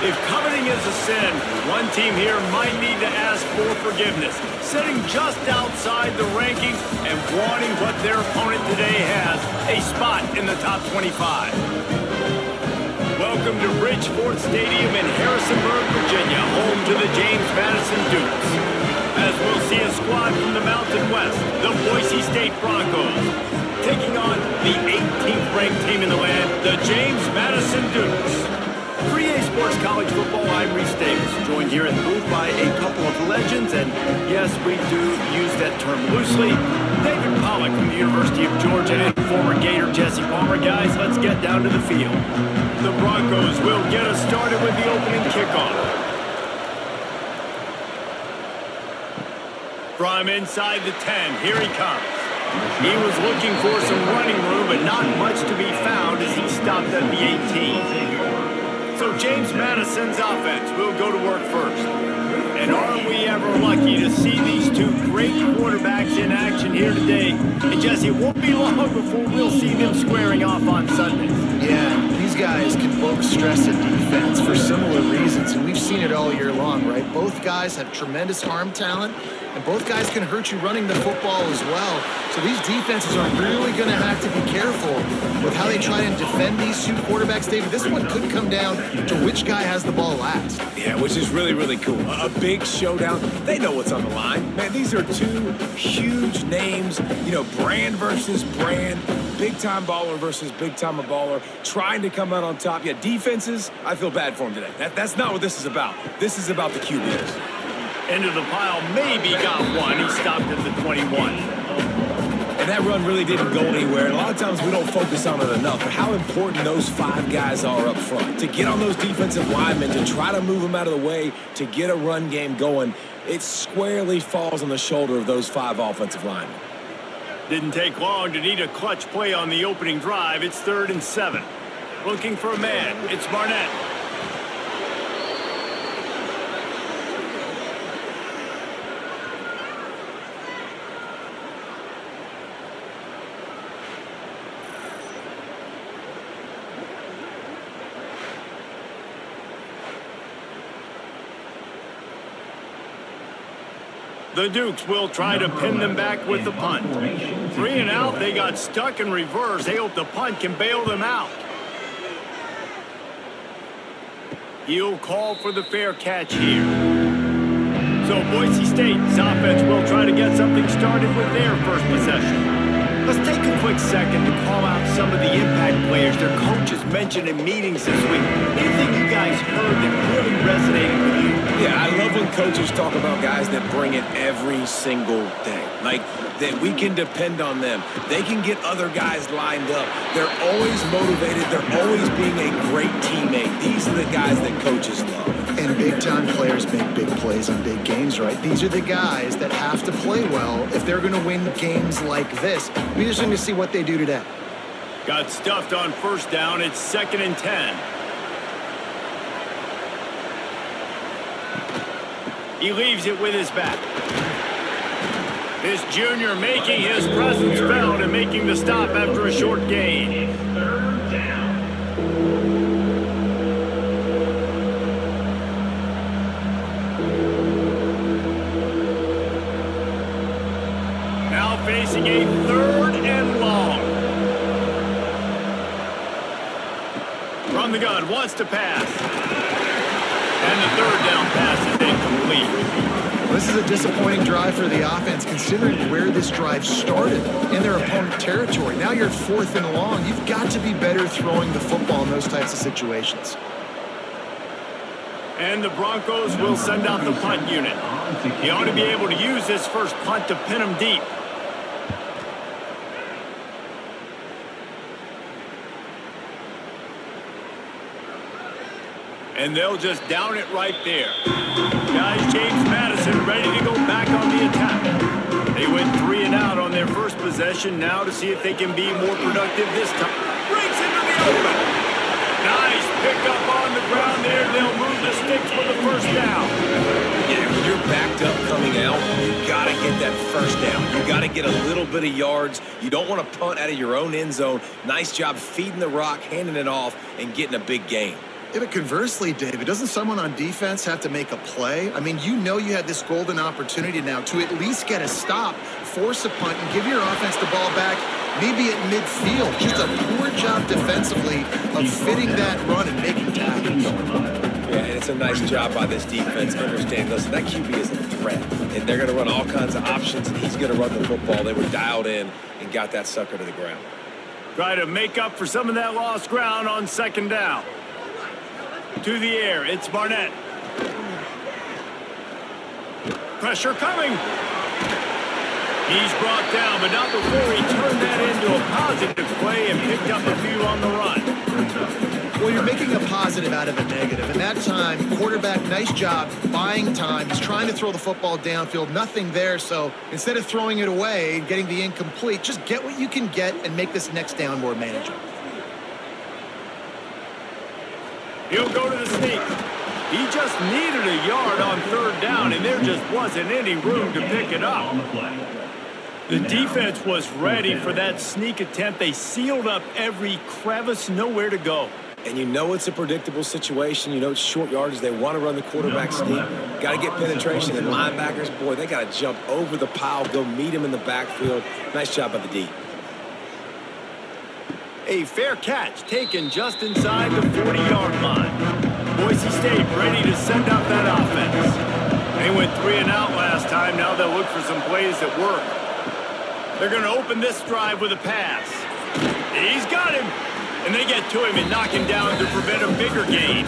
If coveting is a sin, one team here might need to ask for forgiveness, sitting just outside the rankings and wanting what their opponent today has, a spot in the top 25. Welcome to Bridgeport Stadium in Harrisonburg, Virginia, home to the James Madison Dukes. As we'll see a squad from the Mountain West, the Boise State Broncos, taking on the 18th ranked team in the land, the James Madison Dukes. 3A Sports College Football, I'm Reese Davis, joined here in the booth by a couple of legends, and yes, we do use that term loosely. David Pollack from the University of Georgia and former Gator Jesse Palmer. Guys, let's get down to the field. The Broncos will get us started with the opening kickoff. From inside the 10, here he comes. He was looking for some running room, but not much to be found as he stopped at the 18. So James Madison's offense will go to work first. And aren't we ever lucky to see these two great quarterbacks in action here today? And Jesse, it won't be long before we'll see them squaring off on Sundays. Yeah, these guys can both stress a defense for similar reasons, and we've seen it all year long, right? Both guys have tremendous arm talent, and both guys can hurt you running the football as well. So these defenses are really going to have to be careful with how they try and defend these two quarterbacks, David. This one could come down to which guy has the ball last. Yeah, which is really, really cool. A big showdown. They know what's on the line. Man, these are two huge names, brand versus brand, big-time baller versus big-time baller, trying to come out on top. Yeah, defenses, I feel bad for them today. That's not what this is about. This is about the QBs. Into the pile, maybe got one. He stopped at the 21. And that run really didn't go anywhere. And a lot of times we don't focus on it enough, but how important those five guys are up front. To get on those defensive linemen, to try to move them out of the way, to get a run game going, it squarely falls on the shoulder of those five offensive linemen. Didn't take long to need a clutch play on the opening drive. It's 3rd and 7. Looking for a man. It's Barnett. The Dukes will try to pin them back with the punt. 3 and out, they got stuck in reverse. They hope the punt can bail them out. He'll call for the fair catch here. So Boise State's offense will try to get something started with their first possession. Let's take a quick second to call out some of the impact players their coaches mentioned in meetings this week. Anything you guys heard that really resonated with you? Yeah, I love when coaches talk about guys that bring it every single day. Like, that we can depend on them. They can get other guys lined up. They're always motivated. They're always being a great teammate. These are the guys that coaches love. And big-time players make big plays in big games, right? These are the guys that have to play well if they're going to win games like this. We just need to see what they do today. Got stuffed on first down. It's 2nd and 10. He leaves it with his back. This junior making his presence felt and making the stop after a short gain. Now facing a 3rd and long. From the gun, wants to pass. And the 3rd down pass is incomplete. This is a disappointing drive for the offense, considering where this drive started in their opponent territory. Now you're 4th and long. You've got to be better throwing the football in those types of situations. And the Broncos will send out the punt unit. He ought to be able to use this first punt to pin him deep. And they'll just down it right there. Guys, James Madison ready to go back on the attack. They went 3 and out on their first possession. Now to see if they can be more productive this time. Breaks into the open. Nice pickup on the ground there. They'll move the sticks for the first down. Yeah, when you're backed up coming out, you got to get that first down. You got to get a little bit of yards. You don't want to punt out of your own end zone. Nice job feeding the rock, handing it off, and getting a big gain. Yeah, but conversely, David, doesn't someone on defense have to make a play? I mean, you know you had this golden opportunity now to at least get a stop, force a punt, and give your offense the ball back, maybe at midfield. Just a poor job defensively of fitting that run and making tackles. Yeah, and it's a nice job by this defense understanding, listen, that QB is a threat, and they're going to run all kinds of options, and he's going to run the football. They were dialed in and got that sucker to the ground. Try to make up for some of that lost ground on second down. To the air, it's Barnett. Pressure coming. He's brought down, but not before he turned that into a positive play and picked up a few on the run. Well, you're making a positive out of a negative, and that time, quarterback, nice job, buying time. He's trying to throw the football downfield, nothing there, so instead of throwing it away and getting the incomplete, just get what you can get and make this next down more manageable. He'll go to the sneak. He just needed a yard on third down, and there just wasn't any room to pick it up. The defense was ready for that sneak attempt. They sealed up every crevice, nowhere to go. And you know it's a predictable situation. You know it's short yardage. They want to run the quarterback sneak. Got to get penetration. And linebackers, boy, they got to jump over the pile, go meet him in the backfield. Nice job by the D. A fair catch taken just inside the 40-yard line. Boise State ready to send out that offense. They went 3 and out last time. Now they'll look for some plays that work. They're going to open this drive with a pass. He's got him. And they get to him and knock him down to prevent a bigger gain.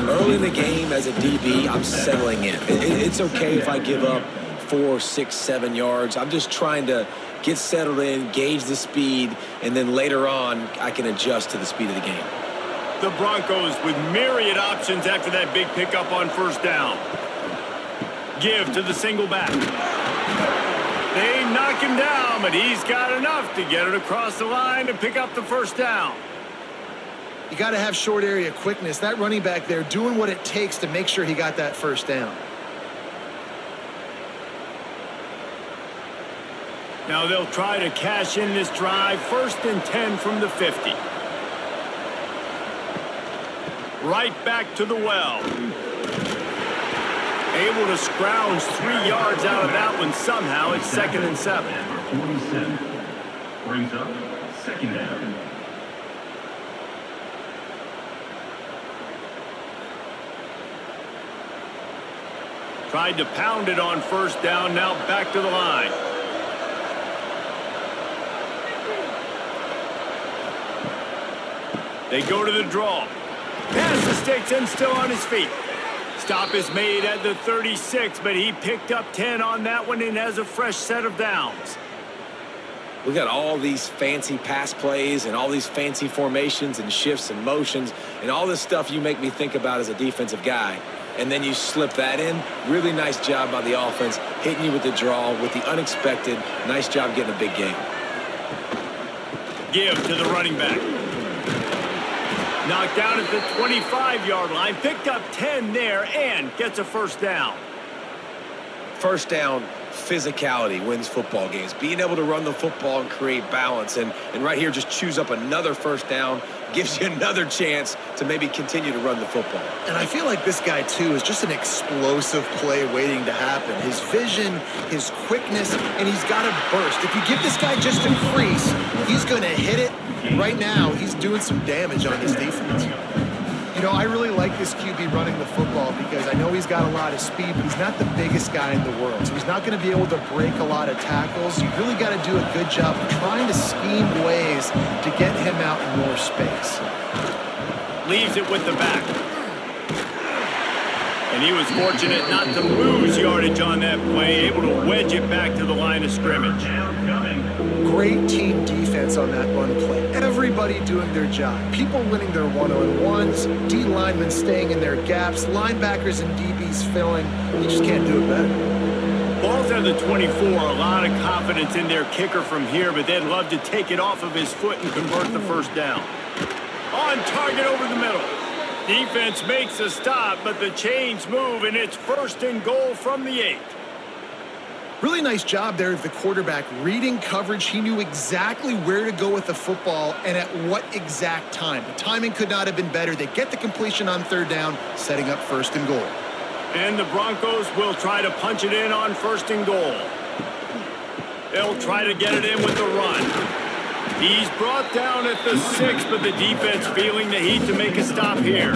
Early in the game as a DB, I'm settling in. It's okay if I give up 4, 6, 7 yards. I'm just trying to get settled in, gauge the speed, and then later on, I can adjust to the speed of the game. The Broncos with myriad options after that big pickup on first down. Give to the single back. They knock him down, but he's got enough to get it across the line to pick up the first down. You got to have short area quickness. That running back there doing what it takes to make sure he got that first down. Now they'll try to cash in this drive. 1st and 10 from the 50. Right back to the well. Able to scrounge 3 yards out of that one somehow. It's 2nd and 7. 47 brings up 2nd down. Tried to pound it on first down. Now back to the line. They go to the draw. Pass the sticks and still on his feet. Stop is made at the 36, but he picked up 10 on that one and has a fresh set of downs. We got all these fancy pass plays and all these fancy formations and shifts and motions and all this stuff you make me think about as a defensive guy. And then you slip that in. Really nice job by the offense, hitting you with the draw, with the unexpected. Nice job getting a big game. Give to the running back. Knocked down at the 25-yard line. Picked up 10 there and gets a first down. First down, physicality wins football games. Being able to run the football and create balance. And right here, just choose up another first down. Gives you another chance to maybe continue to run the football. And I feel like this guy, too, is just an explosive play waiting to happen. His vision, his quickness, and he's got a burst. If you give this guy just a crease, he's going to hit it. Right now, he's doing some damage on his defense. You know, I really like this QB running the football because I know he's got a lot of speed, but he's not the biggest guy in the world. So he's not going to be able to break a lot of tackles. You really got to do a good job of trying to scheme ways to get him out in more space. Leaves it with the back. And he was fortunate not to lose yardage on that play, able to wedge it back to the line of scrimmage. Great team defense on that run play. Everybody doing their job. People winning their one-on-ones, D linemen staying in their gaps, linebackers and DBs filling. You just can't do it better. Ball's at the 24. A lot of confidence in their kicker from here, but they'd love to take it off of his foot and convert the first down. On target over the middle. Defense makes a stop, but the chains move, and it's 1st and goal from the 8. Really nice job there of the quarterback reading coverage. He knew exactly where to go with the football and at what exact time. The timing could not have been better. They get the completion on third down, setting up first and goal. And the Broncos will try to punch it in on first and goal. They'll try to get it in with the run. He's brought down at the 6, but the defense feeling the heat to make a stop here.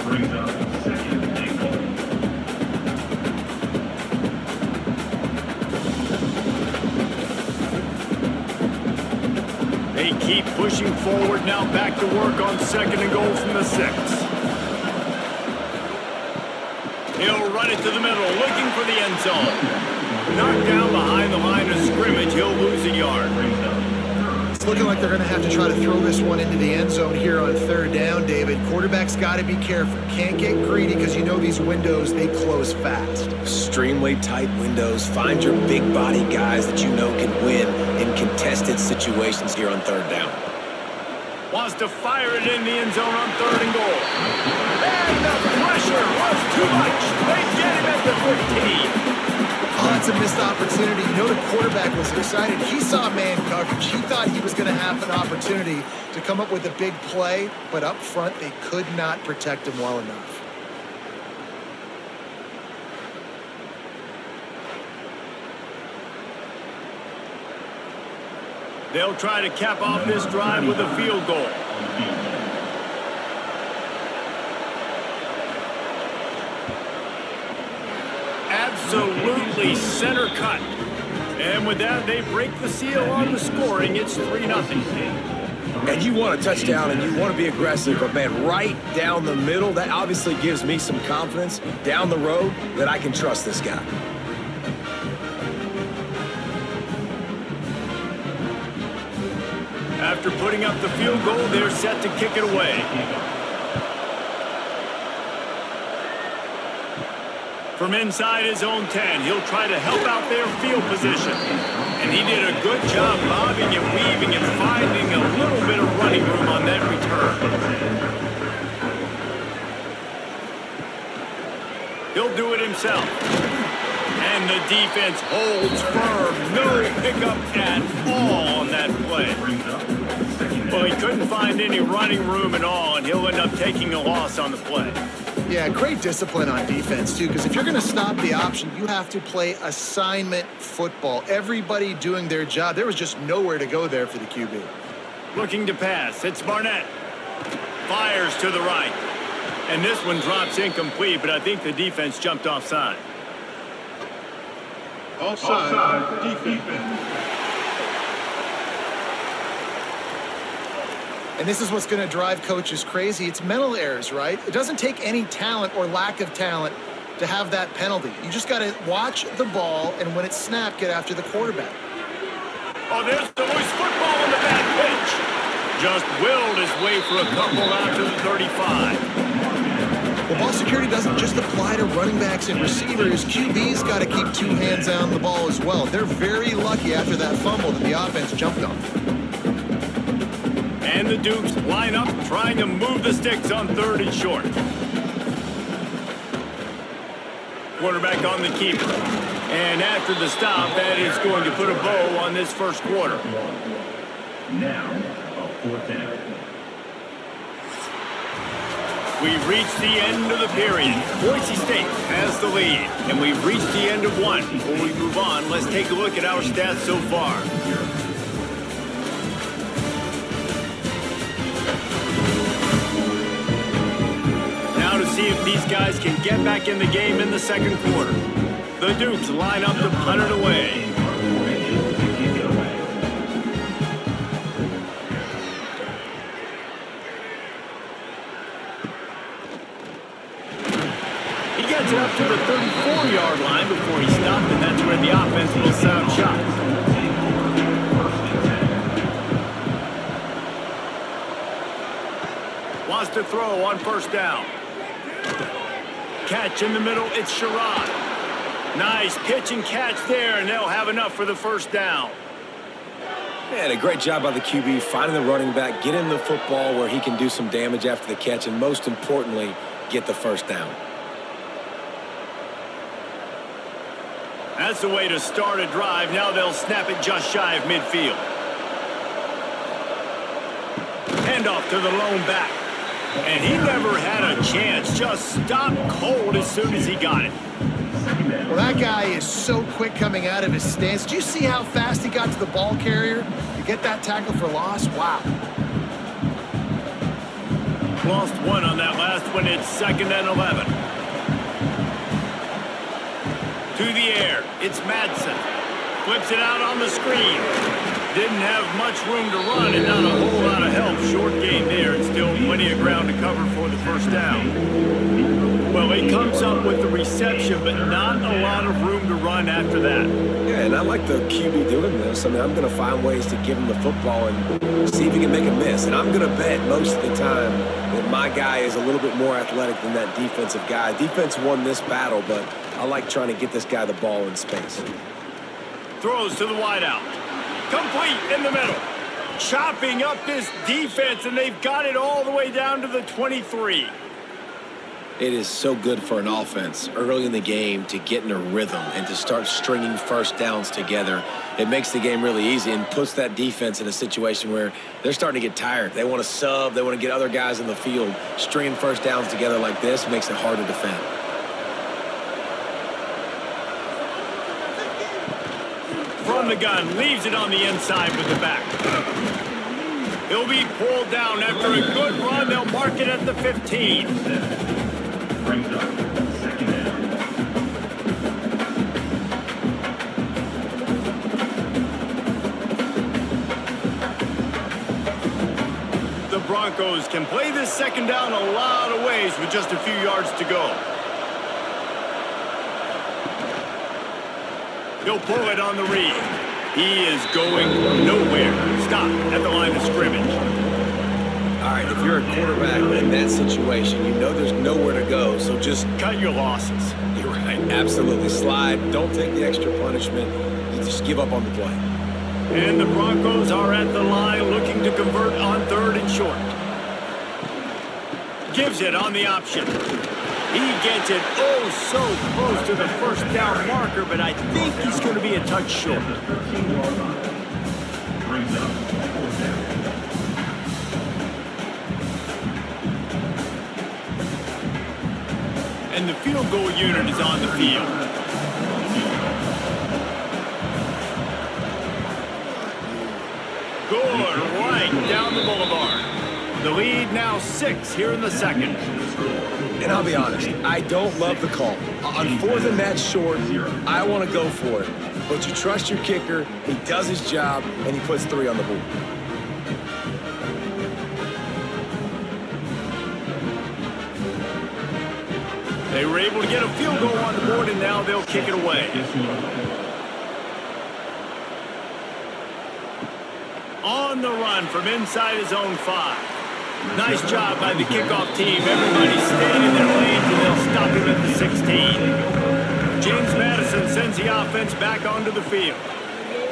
Brings up second and goal. They keep pushing forward now, back to work on second and goal from the 6. He'll run it to the middle, looking for the end zone. Knocked down behind the line of scrimmage. He'll lose a yard. It's looking like they're going to have to try to throw this one into the end zone here on third down, David. Quarterback's got to be careful. Can't get greedy because you know these windows, they close fast. Extremely tight windows. Find your big body guys that you know can win in contested situations here on third down. Wants to fire it in the end zone on third and goal. And the pressure was too much. They get him at the 15. Oh, that's a missed opportunity. You know the quarterback was excited. He saw man coverage. He thought he was going to have an opportunity to come up with a big play, but up front they could not protect him well enough. They'll try to cap off this drive with a field goal. Absolutely center cut. And with that, they break the seal on the scoring. It's 3-0. And you want a touchdown and you want to be aggressive, but man, right down the middle, that obviously gives me some confidence down the road that I can trust this guy. After putting up the field goal, they're set to kick it away. From inside his own 10, he'll try to help out their field position. And he did a good job bobbing and weaving and finding a little bit of running room on that return. He'll do it himself. And the defense holds firm. No pickup at all on that play. Well, he couldn't find any running room at all, and he'll end up taking a loss on the play. Yeah, great discipline on defense, too, because if you're going to stop the option, you have to play assignment football. Everybody doing their job. There was just nowhere to go there for the QB. Looking to pass. It's Barnett. Fires to the right. And this one drops incomplete, but I think the defense jumped offside. Offside defense. And this is what's going to drive coaches crazy. It's mental errors, right? It doesn't take any talent or lack of talent to have that penalty. You just got to watch the ball, and when it's snapped, get after the quarterback. Oh, there's the loose football on the bad pitch. Just willed his way for a couple out to the 35. Well, ball security doesn't just apply to running backs and receivers. QB's got to keep two hands on the ball as well. They're very lucky after that fumble that the offense jumped on. And the Dukes line up, trying to move the sticks on third and short. Quarterback on the keeper. And after the stop, that is going to put a bow on this first quarter. Now, a fourth down. We've reached the end of the period. Boise State has the lead. And we've reached the end of one. Before we move on, let's take a look at our stats so far. To see if these guys can get back in the game in the second quarter. The Dukes line up to punt it away. He gets it up to the 34-yard line before he stopped, and that's where the offense will set up shots. Wants to throw on first down. Catch in the middle, it's Sherrod. Nice pitch and catch there, and they'll have enough for the first down. Man, a great job by the QB, finding the running back, get him the football where he can do some damage after the catch, and most importantly, get the first down. That's the way to start a drive. Now they'll snap it just shy of midfield. Handoff to the lone back. And he never had a chance. Just stopped cold as soon as he got it. Well, that guy is so quick coming out of his stance. Did you see how fast he got to the ball carrier to get that tackle for loss? Wow. Lost one on that last one. It's 2nd and 11. To the air. It's Madison. Flips it out on the screen. Didn't have much room to run and not a whole lot of help. Short gain there and still plenty of ground to cover for the first down. Well, he comes up with the reception, but not a lot of room to run after that. Yeah, and I like the QB doing this. I mean, I'm going to find ways to give him the football and see if he can make a miss. And I'm going to bet most of the time that my guy is a little bit more athletic than that defensive guy. Defense won this battle, but I like trying to get this guy the ball in space. Throws to the wideout. Complete in the middle. Chopping up this defense, and they've got it all the way down to the 23. It is so good for an offense early in the game to get in a rhythm and to start stringing first downs together. It makes the game really easy and puts that defense in a situation where they're starting to get tired. They want to sub. They want to get other guys in the field. Stringing first downs together like this makes it hard to defend. From the gun, leaves it on the inside with the back. He'll be pulled down after a good run. They'll mark it at the 15. Brings up 2nd down. The Broncos can play this 2nd down a lot of ways with just a few yards to go. He'll pull it on the read. He is going nowhere. Stop at the line of scrimmage. All right, if you're a quarterback in that situation, you know there's nowhere to go, so just Cut your losses. You're right. Absolutely. Slide. Don't take the extra punishment. You just give up on the play. And the Broncos are at the line looking to convert on 3rd and short. Gives it on the option. He gets it oh so close to the first down marker, but I think he's going to be a touch short. Brings up 4th down. And the field goal unit is on the field. Good, right down the boulevard. The lead now 6 here in the 2nd. And I'll be honest, I don't love the call. On 4th and that short, I want to go for it. But you trust your kicker, he does his job, and he puts 3 on the board. They were able to get a field goal on the board, and now they'll kick it away. On the run from inside his own 5. Nice job by the kickoff team. Everybody staying in their lanes, and they'll stop him at the 16. James Madison sends the offense back onto the field.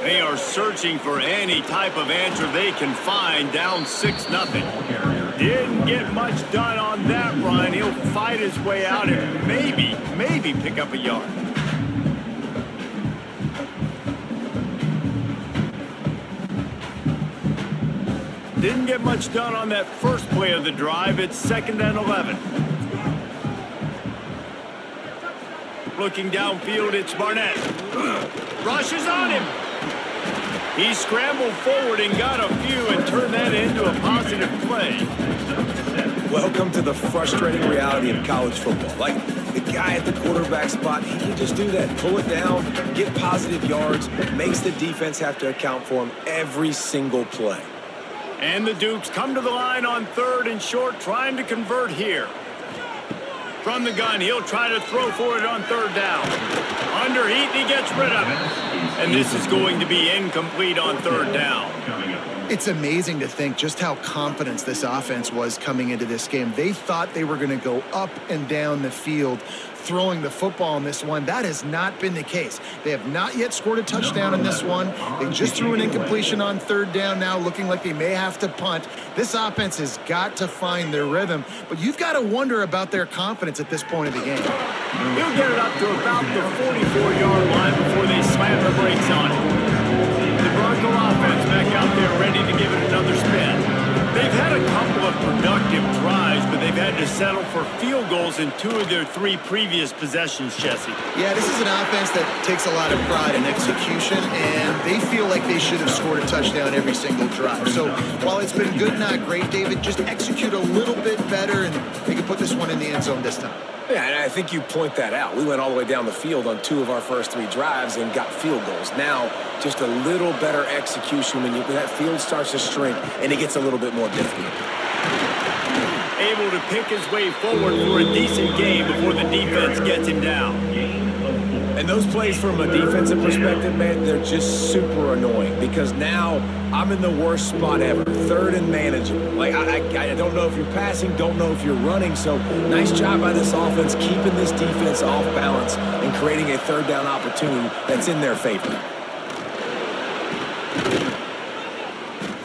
They are searching for any type of answer they can find, down 6-0. Didn't get much done on that run. He'll fight his way out and maybe pick up a yard. Didn't get much done on that first play of the drive. It's 2nd and 11. Looking downfield, it's Barnett. Rushes on him. He scrambled forward and got a few and turned that into a positive play. Welcome to the frustrating reality of college football. Like, the guy at the quarterback spot, he can just do that. Pull it down, get positive yards, makes the defense have to account for him every single play. And the Dukes come to the line on 3rd and short, trying to convert here. From the gun, he'll try to throw for it on 3rd down. Under heat, he gets rid of it. And this is going to be incomplete on 3rd down. It's amazing to think just how confident this offense was coming into this game. They thought they were going to go up and down the field throwing the football in this one. That has not been the case. They have not yet scored a touchdown in this one. They just threw an incompletion on third down now, looking like they may have to punt. This offense has got to find their rhythm, but you've got to wonder about their confidence at this point of the game. He'll get it up to about the 44-yard line before they slam the brakes on it. The Bronco offense back out there ready to give it another spin. They've had a couple of productive drives, but they've had to settle for field goals in 2 of their 3 previous possessions, Jesse. Yeah, this is an offense that takes a lot of pride in execution, and they feel like they should have scored a touchdown every single drive. So while it's been good, not great, David, just execute a little bit better, and they can put this one in the end zone this time. Yeah, and I think you point that out. We went all the way down the field on 2 of our first 3 drives and got field goals. Now, just a little better execution when that field starts to shrink and it gets a little bit more difficult. Able to pick his way forward for a decent game before the defense gets him down. And those plays from a defensive perspective, man, they're just super annoying because now I'm in the worst spot ever, 3rd and manageable. Like, I don't know if you're passing, don't know if you're running, so nice job by this offense keeping this defense off balance and creating a 3rd down opportunity that's in their favor.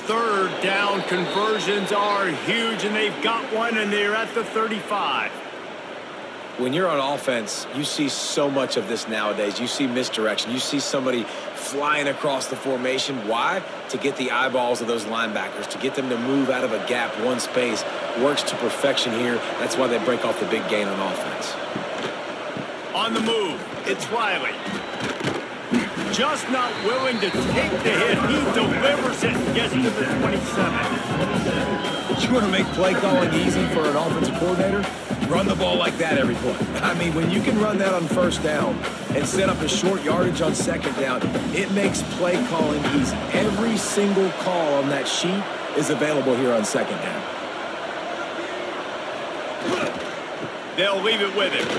3rd down conversions are huge, and they've got one, and they're at the 35. When you're on offense, you see so much of this nowadays. You see misdirection. You see somebody flying across the formation. Why? To get the eyeballs of those linebackers, to get them to move out of a gap, one space. Works to perfection here. That's why they break off the big gain on offense. On the move, it's Riley. Just not willing to take the hit. He delivers it and gets to the 27. You want to make play calling easy for an offensive coordinator? Run the ball like that every play. I mean, when you can run that on 1st down and set up a short yardage on 2nd down, it makes play calling easy. Every single call on that sheet is available here on 2nd down. They'll leave it with him.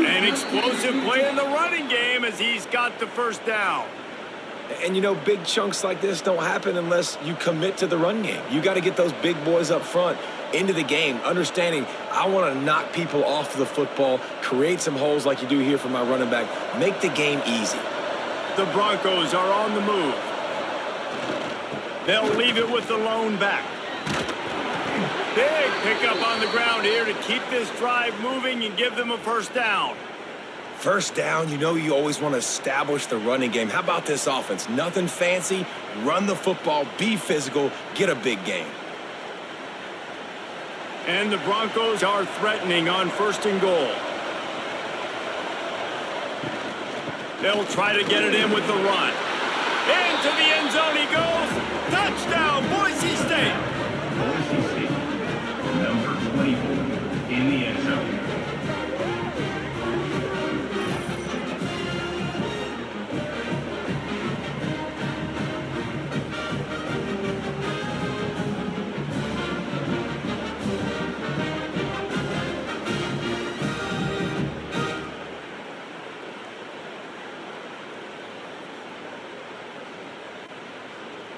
An explosive play in the running game as he's got the 1st down. And, you know, big chunks like this don't happen unless you commit to the run game. You got to get those big boys up front into the game, understanding I want to knock people off the football, create some holes like you do here for my running back, make the game easy. The Broncos are on the move. They'll leave it with the lone back. Big pickup on the ground here to keep this drive moving and give them a 1st down. 1st down, you know you always want to establish the running game. How about this offense? Nothing fancy. Run the football, be physical, get a big gain. And the Broncos are threatening on 1st and goal. They'll try to get it in with the run. Into the end zone he goes. Touchdown, Boise State. Boise State, number 24 in the end zone.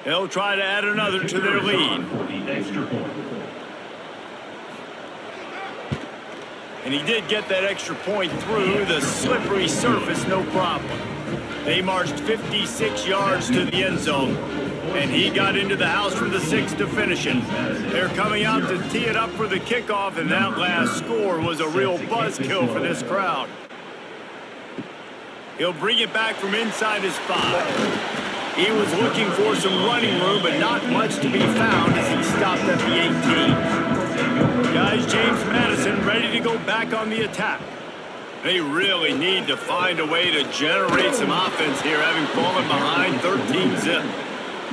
They'll try to add another to their lead. The extra point. And he did get that extra point through the slippery surface, no problem. They marched 56 yards to the end zone, and he got into the house from the 6 to finish it. They're coming out to tee it up for the kickoff, and that last score was a real buzzkill for this crowd. He'll bring it back from inside his 5. He was looking for some running room, but not much to be found as he stopped at the 18. Guys, James Madison ready to go back on the attack. They really need to find a way to generate some offense here, having fallen behind 13-zip.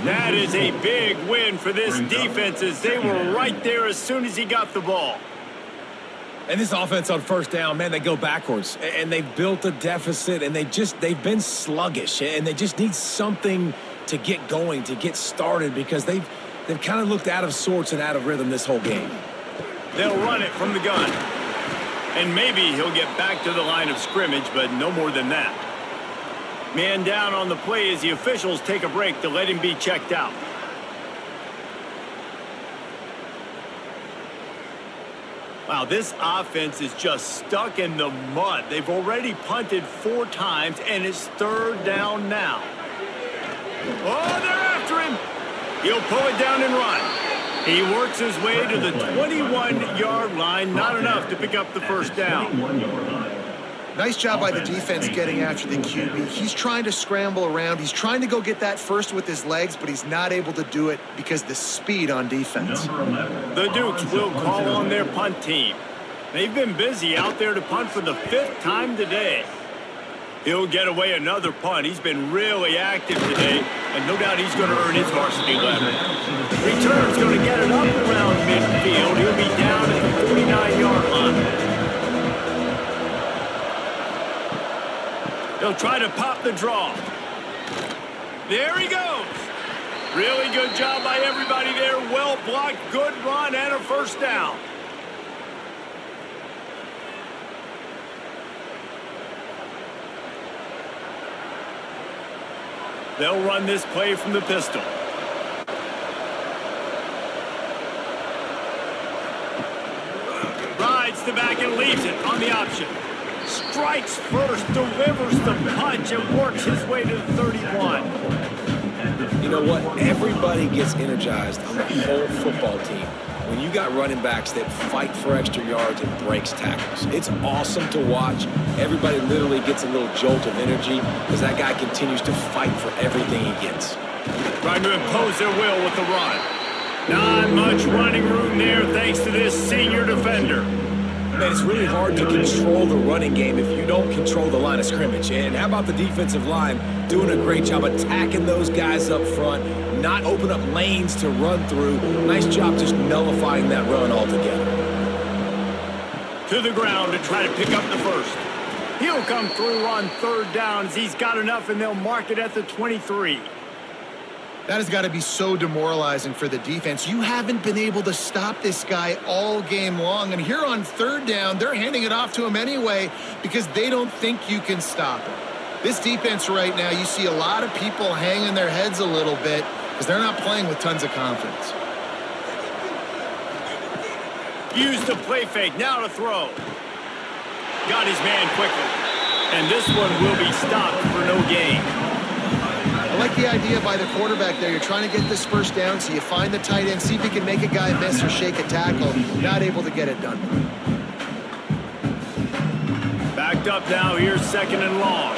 That is a big win for this defense as they were right there as soon as he got the ball. And this offense on 1st down, man, they go backwards. And they've built a deficit, and they've been sluggish. And they just need something to get going, to get started, because they've kind of looked out of sorts and out of rhythm this whole game. They'll run it from the gun. And maybe he'll get back to the line of scrimmage, but no more than that. Man down on the play as the officials take a break to let him be checked out. Wow, this offense is just stuck in the mud. They've already punted 4 times, and it's 3rd down now. Oh, they're after him. He'll pull it down and run. He works his way to the 21-yard line. Not enough to pick up the first down. Nice job by the defense getting after the QB. He's trying to scramble around. He's trying to go get that first with his legs, but he's not able to do it because of the speed on defense. The Dukes will call on their punt team. They've been busy out there to punt for the 5th time today. He'll get away another punt. He's been really active today, and no doubt he's going to earn his varsity letter. Return's going to get it up around midfield. He'll be down at the 49-yard line. He'll try to pop the draw. There he goes. Really good job by everybody there. Well blocked, good run, and a first down. They'll run this play from the pistol. Rides the back and leaves it on the option. Strikes first, delivers the punch, and works his way to the 31. You know what? Everybody gets energized on the whole football team when you got running backs that fight for extra yards and breaks tackles. It's awesome to watch. Everybody literally gets a little jolt of energy as that guy continues to fight for everything he gets. Trying to impose their will with the run. Not much running room there thanks to this senior defender. Man, it's really hard to control the running game if you don't control the line of scrimmage. And how about the defensive line doing a great job attacking those guys up front, not open up lanes to run through. Nice job just nullifying that run altogether. To the ground to try to pick up the first. He'll come through on 3rd down as he's got enough, and they'll mark it at the 23. That has got to be so demoralizing for the defense. You haven't been able to stop this guy all game long. And here on 3rd down, they're handing it off to him anyway because they don't think you can stop him. This defense right now, you see a lot of people hanging their heads a little bit because they're not playing with tons of confidence. Used the play fake, now to throw. Got his man quickly. And this one will be stopped for no gain. I like the idea by the quarterback there. You're trying to get this first down, so you find the tight end, see if he can make a guy miss or shake a tackle. Not able to get it done. Backed up now, here's 2nd and long.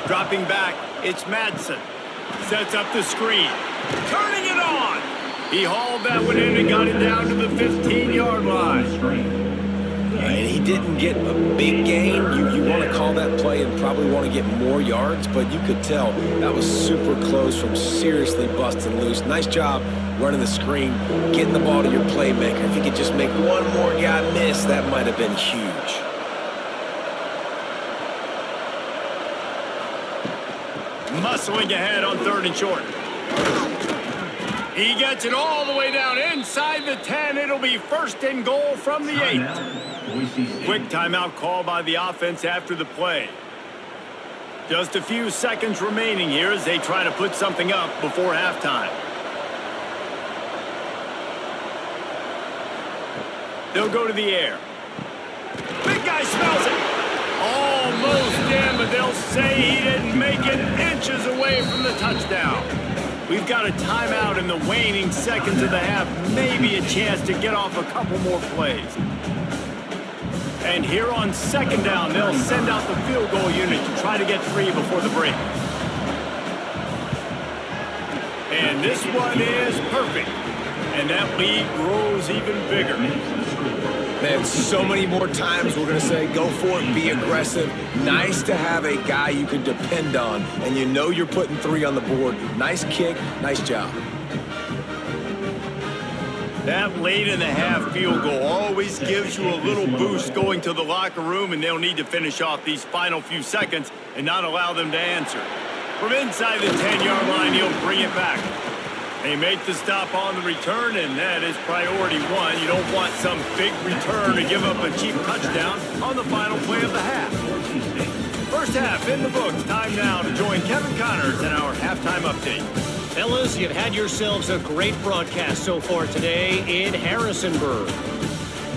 Dropping back, it's Madison. Sets up the screen. Turning it on! He hauled that one in and got it down to the 15-yard line. And he didn't get a big gain. You want to call that play and probably want to get more yards, but you could tell that was super close from seriously busting loose. Nice job running the screen, getting the ball to your playmaker. If he could just make one more guy miss, that might have been huge. Muscling ahead on 3rd and short. He gets it all the way down inside the 10. It'll be 1st and goal from the 8. Quick timeout call by the offense after the play. Just a few seconds remaining here as they try to put something up before halftime. They'll go to the air. Big guy smells it. Almost in, but they'll say he didn't make it, inches away from the touchdown. We've got a timeout in the waning seconds of the half. Maybe a chance to get off a couple more plays. And here on 2nd down, they'll send out the field goal unit to try to get 3 before the break. And this one is perfect. And that lead grows even bigger. Man, so many more times we're going to say, go for it, be aggressive. Nice to have a guy you can depend on, and you know you're putting 3 on the board. Nice kick, nice job. That late in the half field goal always gives you a little boost going to the locker room, and they'll need to finish off these final few seconds and not allow them to answer. From inside the 10-yard line, he'll bring it back. They make the stop on the return, and that is priority one. You don't want some big return to give up a cheap touchdown on the final play of the half. First half in the books. Time now to join Kevin Connors in our halftime update. Fellas, you've had yourselves a great broadcast so far today in Harrisonburg.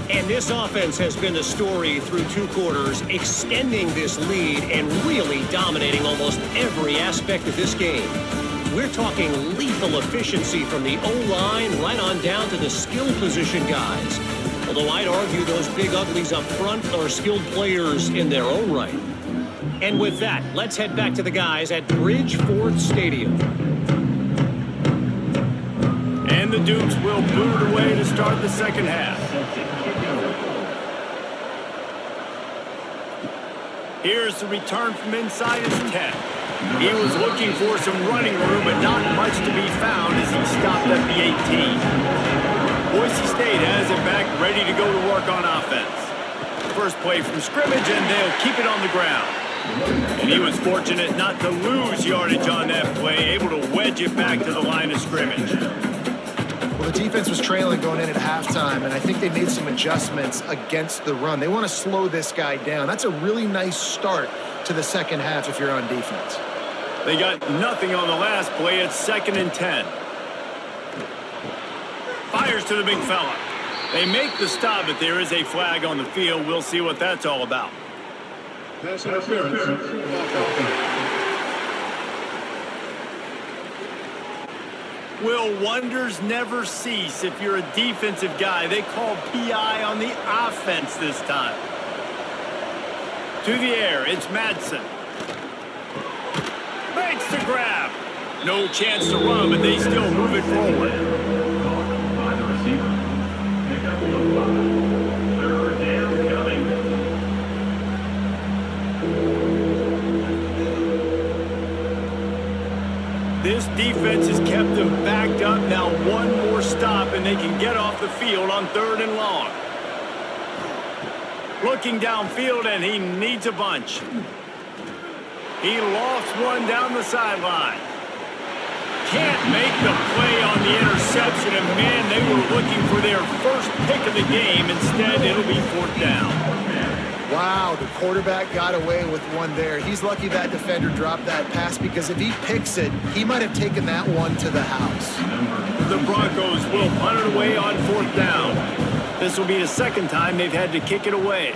And this offense has been the story through 2 quarters, extending this lead and really dominating almost every aspect of this game. We're talking lethal efficiency from the O-line right on down to the skill position guys. Although I'd argue those big uglies up front are skilled players in their own right. And with that, let's head back to the guys at Bridgeford Stadium. And the Dukes will boot it away to start the second half. Here's the return from inside his 10. He was looking for some running room, but not much to be found as he stopped at the 18. Boise State has it back, ready to go to work on offense. First play from scrimmage, and they'll keep it on the ground. And he was fortunate not to lose yardage on that play, able to wedge it back to the line of scrimmage. Well, the defense was trailing going in at halftime, and I think they made some adjustments against the run. They want to slow this guy down. That's a really nice start to the second half if you're on defense. They got nothing on the last play. It's 2nd and 10. Fires to the big fella. They make the stop, but there is a flag on the field. We'll see what that's all about. Pass interference. Will wonders never cease if you're a defensive guy? They called PI on the offense this time. To the air, it's Madison. Makes the grab. No chance to run, but they still move it forward. By the receiver. Pick up the 5. 3rd down coming. This defense has kept them backed up. Now one more stop, and they can get off the field on 3rd and long. Looking downfield, and he needs a bunch. He lost one down the sideline. Can't make the play on the interception, and man, they were looking for their first pick of the game. Instead, it'll be 4th down. Wow, the quarterback got away with one there. He's lucky that defender dropped that pass, because if he picks it, he might have taken that one to the house. The Broncos will punt it away on 4th down. This will be the 2nd time they've had to kick it away.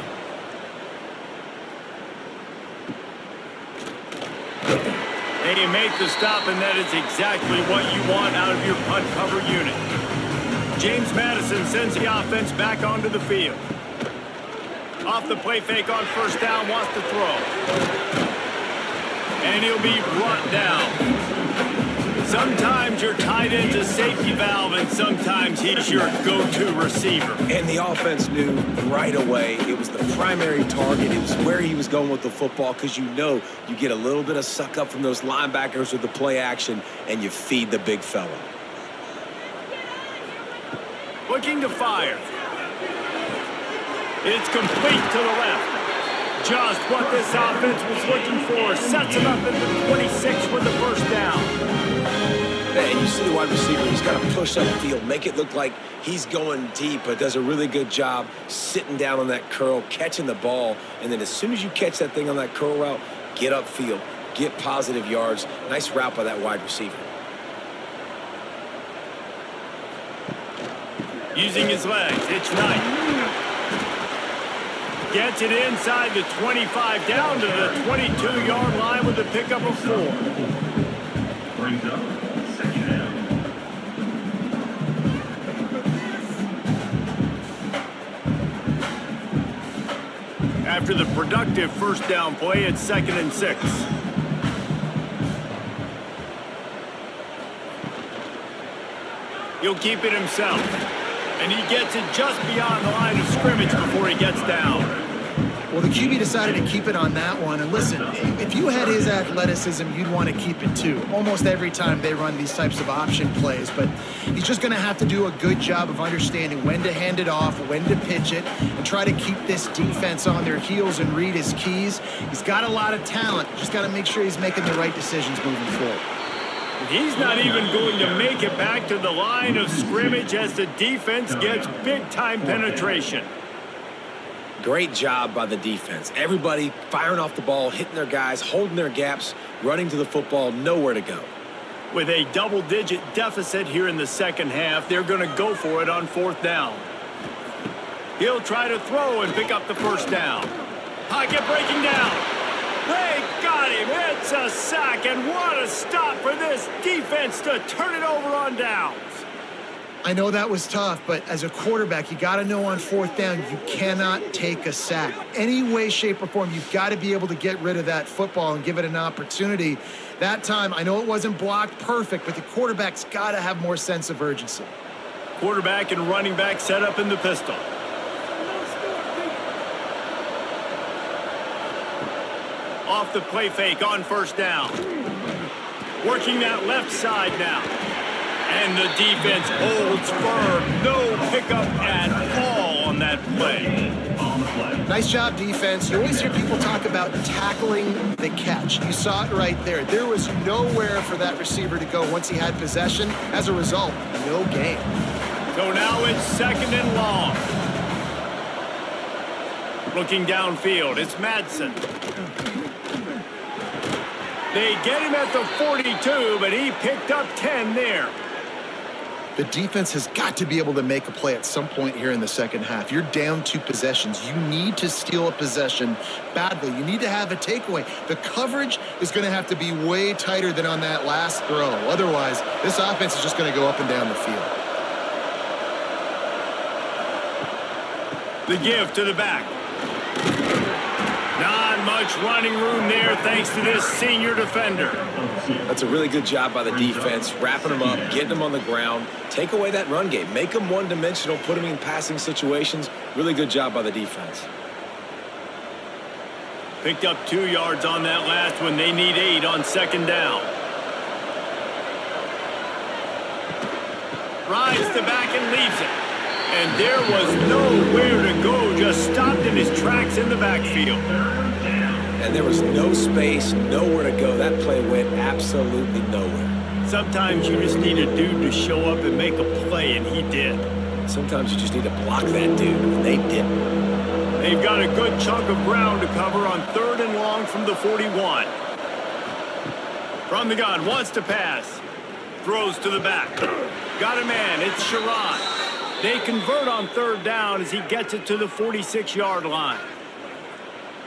They make the stop, and that is exactly what you want out of your punt cover unit. James Madison sends the offense back onto the field. Off the play fake on 1st down, wants to throw. And he'll be brought down. Sometimes your tight end's a safety valve, and sometimes he's your go-to receiver. And the offense knew right away it was the primary target. It was where he was going with the football, because you know you get a little bit of suck up from those linebackers with the play action, and you feed the big fella. Looking to fire. It's complete to the left. Just what this offense was looking for. Sets him up at the 26 with the 1st down. And you see the wide receiver, he's got to push upfield, make it look like he's going deep, but does a really good job sitting down on that curl, catching the ball, and then as soon as you catch that thing on that curl route, get upfield, get positive yards. Nice route by that wide receiver. Using his legs, it's Knight. Gets it inside the 25, down to the 22-yard line with a pickup of 4. Brings up 2nd down. After the productive 1st down play, it's 2nd and 6. He'll keep it himself. And he gets it just beyond the line of scrimmage before he gets down. Well, the QB decided to keep it on that one. And listen, if you had his athleticism, you'd want to keep it too. Almost every time they run these types of option plays. But he's just going to have to do a good job of understanding when to hand it off, when to pitch it, and try to keep this defense on their heels and read his keys. He's got a lot of talent. Just got to make sure he's making the right decisions moving forward. He's not even going to make it back to the line of scrimmage as the defense gets big-time penetration. Great job by the defense. Everybody firing off the ball, hitting their guys, holding their gaps, running to the football, nowhere to go. With a double-digit deficit here in the second half, they're going to go for it on 4th down. He'll try to throw and pick up the first down. Pocket breaking down. They got him. It's a sack, and what a stop for this defense to turn it over on downs. I know that was tough, but as a quarterback, you got to know on 4th down, you cannot take a sack. Any way, shape, or form, you've got to be able to get rid of that football and give it an opportunity. That time, I know it wasn't blocked perfect, but the quarterback's got to have more sense of urgency. Quarterback and running back set up in the pistol. Off the play fake on 1st down. Working that left side now. And the defense holds firm. No pickup at all on that play. Nice job, defense. You always hear people talk about tackling the catch. You saw it right there. There was nowhere for that receiver to go once he had possession. As a result, no gain. So now it's 2nd and long. Looking downfield, it's Madison. They get him at the 42, but he picked up 10 there. The defense has got to be able to make a play at some point here in the second half. You're down 2 possessions. You need to steal a possession badly. You need to have a takeaway. The coverage is going to have to be way tighter than on that last throw. Otherwise, this offense is just going to go up and down the field. The give to the back. Not much running room there thanks to this senior defender. That's a really good job by the defense, wrapping them up, getting them on the ground. Take away that run game. Make them one-dimensional, put them in passing situations. Really good job by the defense. Picked up 2 yards on that last one. They need 8 on 2nd down. Rides the back and leaves it. And there was nowhere to go, just stopped in his tracks in the backfield. And there was no space, nowhere to go. That play went absolutely nowhere. Sometimes you just need a dude to show up and make a play, and he did. Sometimes you just need to block that dude, and they didn't. They've got a good chunk of ground to cover on 3rd and long from the 41. From the gun, wants to pass. Throws to the back. Got a man, it's Sherrod. They convert on 3rd down as he gets it to the 46-yard line.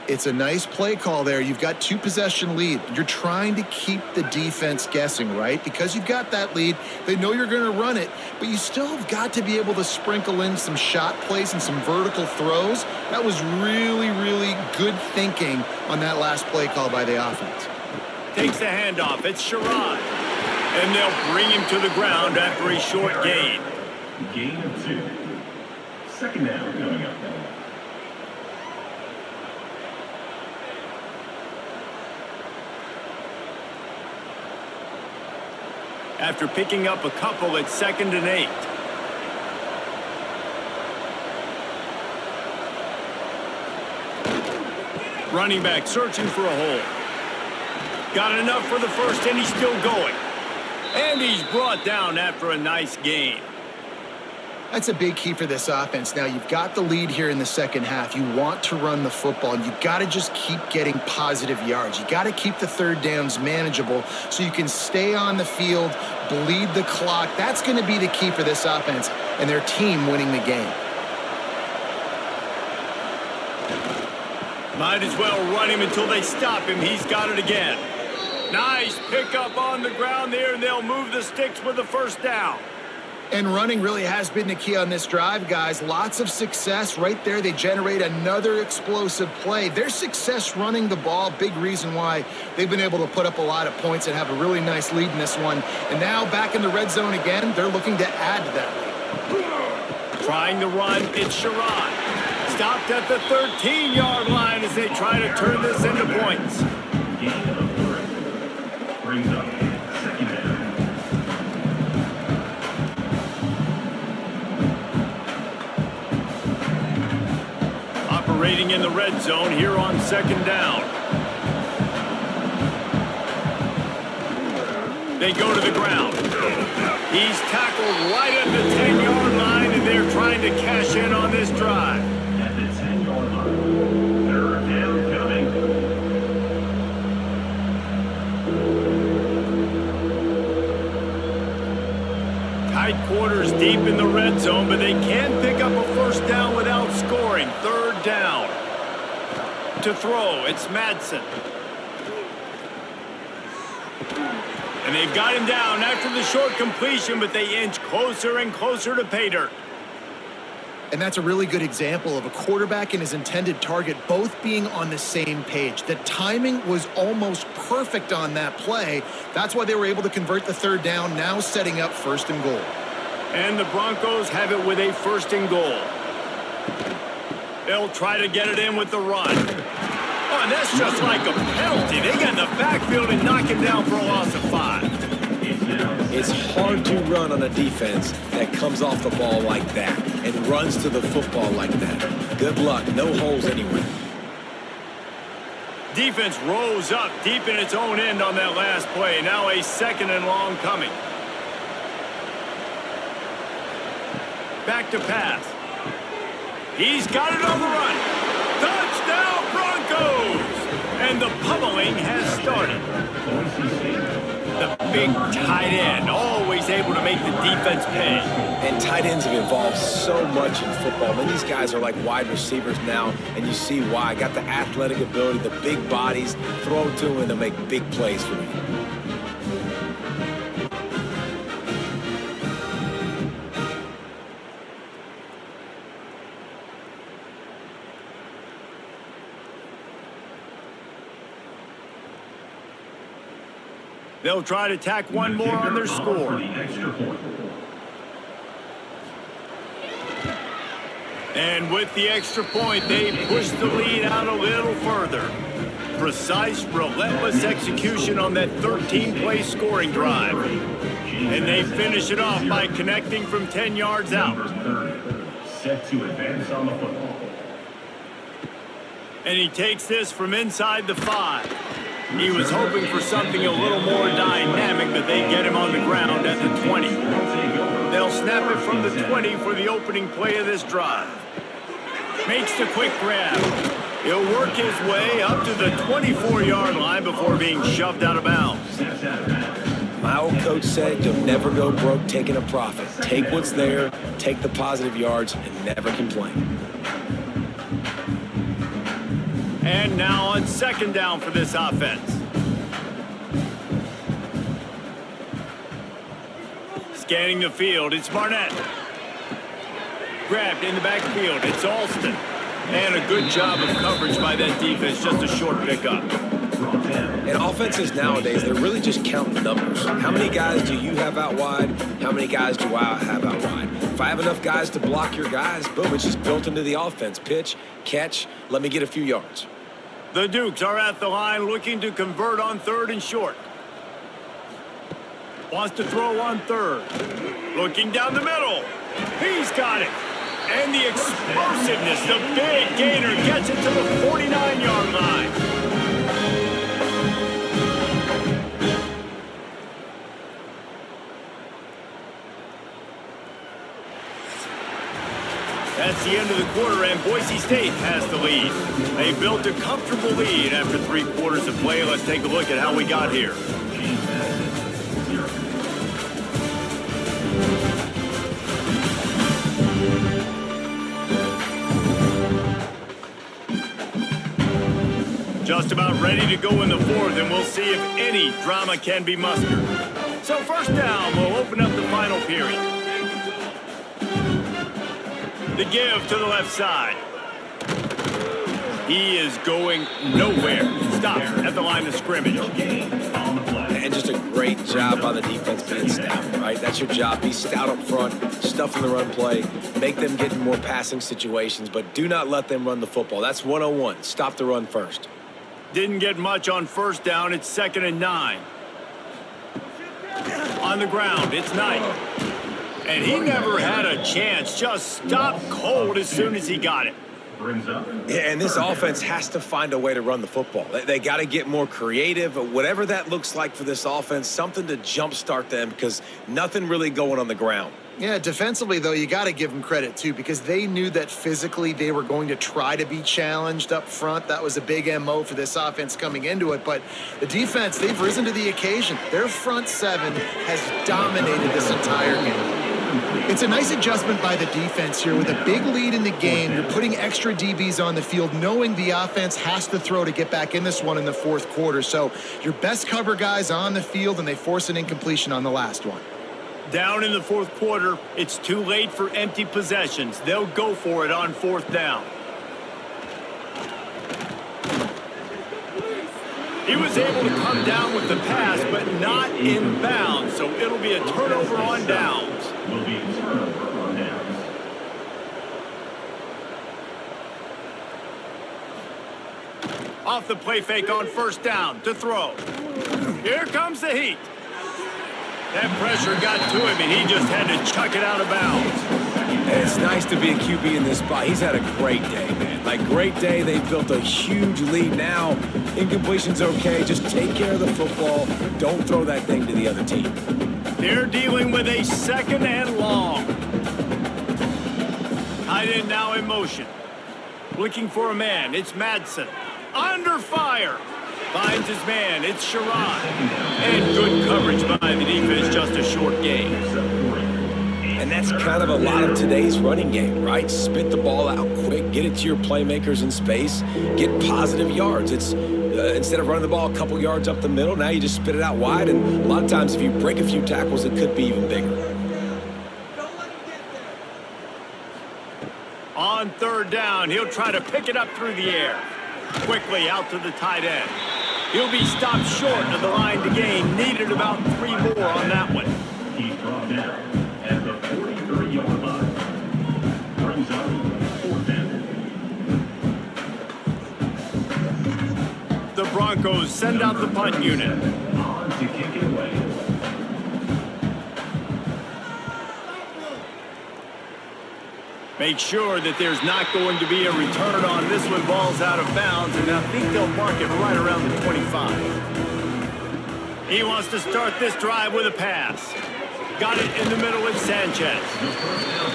It's a nice play call there. You've got 2 possession lead. You're trying to keep the defense guessing, right? Because you've got that lead. They know you're going to run it, but you still have got to be able to sprinkle in some shot plays and some vertical throws. That was really, really good thinking on that last play call by the offense. Takes the handoff. It's Sherrod. And they'll bring him to the ground after a short gain. Gain of 2. 2nd down coming up. After picking up a couple at 2nd and 8. Running back searching for a hole. Got enough for the first, and he's still going. And he's brought down after a nice gain. That's a big key for this offense. Now, you've got the lead here in the second half. You want to run the football, and you've got to just keep getting positive yards. You got to keep the 3rd downs manageable so you can stay on the field, bleed the clock. That's going to be the key for this offense and their team winning the game. Might as well run him until they stop him. He's got it again. Nice pickup on the ground there, and they'll move the sticks with the 1st down. And running really has been the key on this drive, guys. Lots of success right there. They generate another explosive play. Their success running the ball, big reason why they've been able to put up a lot of points and have a really nice lead in this one. And now back in the red zone again, they're looking to add to that lead. Trying to run, it's Sherrod. Stopped at the 13-yard line as they try to turn this into points. Gain of 3. Brings up 2nd down. Operating in the red zone here on 2nd down. They go to the ground. He's tackled right at the 10-yard line, and they're trying to cash in on this drive. At the 10-yard line. Third down coming. Tight quarters deep in the red zone, but they can pick up a first down without scoring. Third down. To throw, it's Madison. And they've got him down after the short completion, but they inch closer and closer to pay dirt. And that's a really good example of a quarterback and his intended target both being on the same page. The timing was almost perfect on that play. That's why they were able to convert the third down, now setting up first and goal. And the Broncos have it with a first and goal. They'll try to get it in with the run. Oh, and that's just like a penalty. They get in the backfield and knock him down for a loss of 5. It's hard to run on a defense that comes off the ball like that and runs to the football like that. Good luck. No holes anywhere. Defense rose up deep in its own end on that last play. Now a second and long coming. Back to pass. He's got it on the run. Touchdown Broncos! And the pummeling has started. The big tight end, always able to make the defense pay. And tight ends have evolved so much in football. I mean, these guys are like wide receivers now, and you see why. Got the athletic ability, the big bodies, throw to them, and they'll make big plays for you. They'll try to tack one more on their score. And with the extra point, they push the lead out a little further. Precise, relentless execution on that 13-play scoring drive. And they finish it off by connecting from 10 yards out. Set to advance on the football. And he takes this from inside the 5. He was hoping for something a little more dynamic, but they get him on the ground at the 20. They'll snap it from the 20 for the opening play of this drive. Makes the quick grab. He'll work his way up to the 24-yard line before being shoved out of bounds. My old coach said you'll never go broke taking a profit. Take what's there, take the positive yards, and never complain. And now on second down for this offense. Scanning the field, it's Barnett. Grabbed in the backfield, it's Alston. And a good job of coverage by that defense, just a short pickup. And offenses nowadays, they're really just counting numbers. How many guys do you have out wide? How many guys do I have out wide? If I have enough guys to block your guys, boom, it's just built into the offense. Pitch, catch, let me get a few yards. The Dukes are at the line looking to convert on third and short. Wants to throw on third. Looking down the middle. He's got it. And the explosiveness, the big gainer gets it to the 49-yard line. That's the end of the quarter, and Boise State has the lead. They built a comfortable lead after 3 quarters of play. Let's take a look at how we got here. Just about ready to go in the fourth, and we'll see if any drama can be mustered. So first down, we'll open up the final period. The give to the left side. He is going nowhere. Stopped at the line of scrimmage. And just a great job by the defense being stout, right? That's your job. Be stout up front, stuff in the run play, make them get in more passing situations, but do not let them run the football. That's 101. Stop the run first. Didn't get much on first down. It's 2nd and 9. On the ground, it's Knight. And he never had a chance. Just stopped cold as soon as he got it. brings up. Yeah, and this offense has to find a way to run the football. They got to get more creative, whatever that looks like for this offense, something to jumpstart them because nothing really going on the ground. Yeah, defensively, though, you got to give them credit, too, because they knew that physically they were going to try to be challenged up front. That was a big MO for this offense coming into it. But the defense, they've risen to the occasion. Their front seven has dominated this entire game. It's a nice adjustment by the defense here. With a big lead in the game, you're putting extra DBs on the field, knowing the offense has to throw to get back in this one in the fourth quarter. So your best cover guys on the field, and they force an incompletion on the last one. Down in the fourth quarter, it's too late for empty possessions. They'll go for it on fourth down. He was able to come down with the pass, but not in bounds, so it'll be a turnover on downs. Will be a turnover on downs. Off the play fake on first down to throw. Here comes the heat. That pressure got to him, and he just had to chuck it out of bounds. It's nice to be a QB in this spot. He's had a great day, man. Like, great day. They've built a huge lead now. Incompletion's okay. Just take care of the football. Don't throw that thing to the other team. They're dealing with a second and long. Tight end now in motion. Looking for a man. It's Madison. Under fire. Finds his man. It's Sherrod. And good coverage by the defense. Just a short gain. And that's kind of a lot of today's running game, right? Spit the ball out quick. Get it to your playmakers in space. Get positive yards. It's instead of running the ball a couple yards up the middle, now you just spit it out wide. And a lot of times if you break a few tackles, it could be even bigger. On third down, he'll try to pick it up through the air. Quickly out to the tight end. He'll be stopped short of the line to gain. Needed about 3 more on that one. He's brought down at the 43-yard line. Brings up fourth down. The Broncos send out the punt unit. On to kick it away. Make sure that there's not going to be a return on this one. Ball's out of bounds, and I think they'll mark it right around the 25. He wants to start this drive with a pass. Got it in the middle with Sanchez.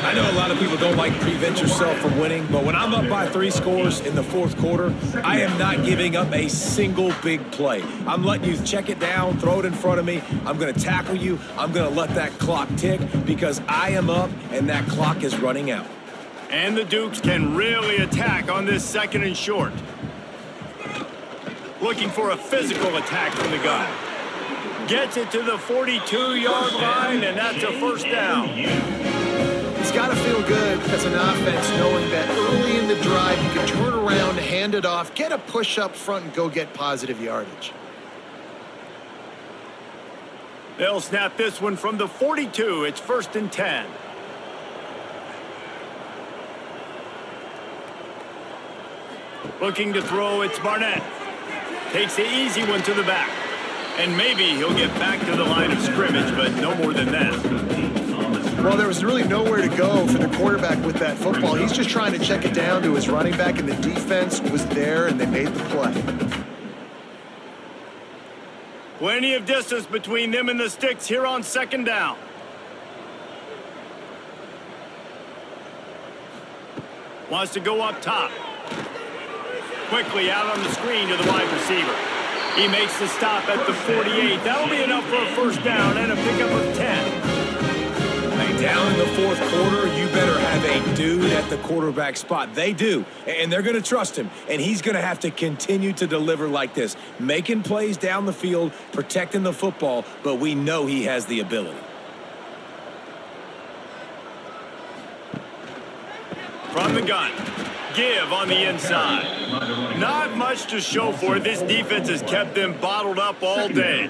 I know a lot of people don't like prevent yourself from winning, but when I'm up by 3 scores in the fourth quarter, I am not giving up a single big play. I'm letting you check it down, throw it in front of me. I'm going to tackle you. I'm going to let that clock tick because I am up and that clock is running out. And the Dukes can really attack on this second and short. Looking for a physical attack from the gun. Gets it to the 42-yard line, and that's a first down. It's got to feel good as an offense knowing that early in the drive you can turn around, hand it off, get a push up front, and go get positive yardage. They'll snap this one from the 42. It's 1st and 10. Looking to throw, it's Barnett. Takes the easy one to the back. And maybe he'll get back to the line of scrimmage, but no more than that. Well, there was really nowhere to go for the quarterback with that football. He's just trying to check it down to his running back, and the defense was there, and they made the play. Plenty of distance between them and the sticks here on second down. Wants to go up top. Quickly out on the screen to the wide receiver. He makes the stop at the 48. That'll be enough for a first down and a pickup of 10. Hey, down in the fourth quarter, you better have a dude at the quarterback spot. They do, and they're going to trust him, and he's going to have to continue to deliver like this, making plays down the field, protecting the football, but we know he has the ability. From the gun. Give on the inside. Not much to show for it. This defense has kept them bottled up all day.